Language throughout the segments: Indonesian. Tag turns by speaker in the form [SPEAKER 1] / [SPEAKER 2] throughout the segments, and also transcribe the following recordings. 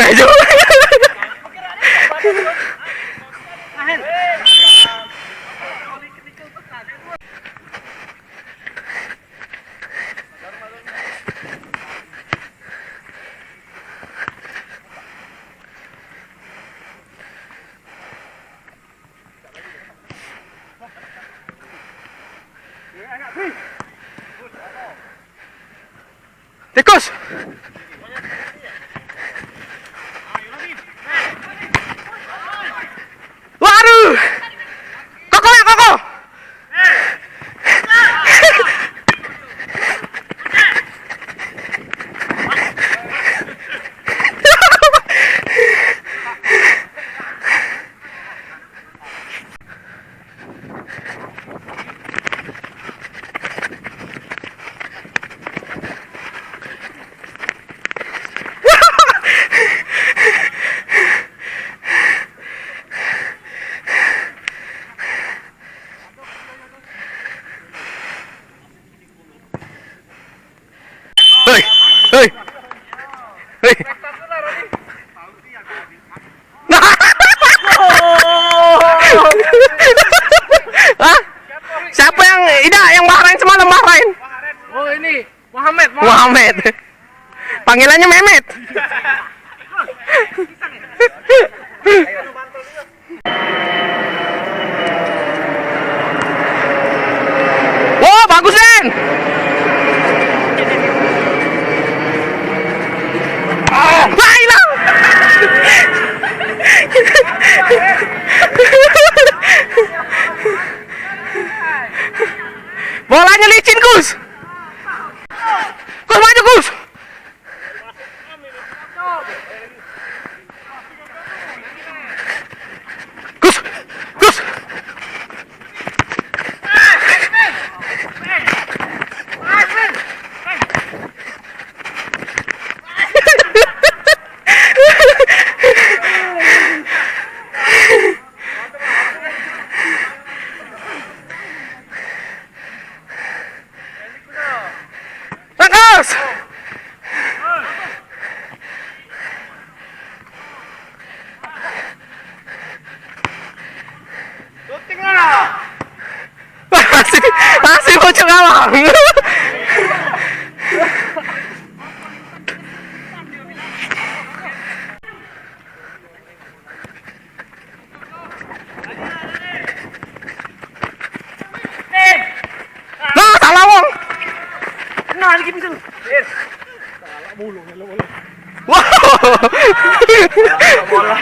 [SPEAKER 1] maju. Tikus. Waduh. Koko ya koko. Hei, hei, hei. Hah? Siapa yang yang marahin semalam marahin?
[SPEAKER 2] Oh ini Muhammad.
[SPEAKER 1] Muhammad. Panggilannya Mehmet. Wow, bagus Den. Hilang. Bolanya licin Gus. Gus maju Gus. Gus, Gus. Bagus. Masih bocor awang. Nah, salah wong.
[SPEAKER 2] Nah, lagi bisa. Salah mulu, bola.
[SPEAKER 1] Wow.
[SPEAKER 2] Bola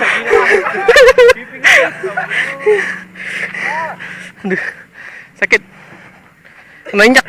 [SPEAKER 1] Aduh, sakit. Kena injak.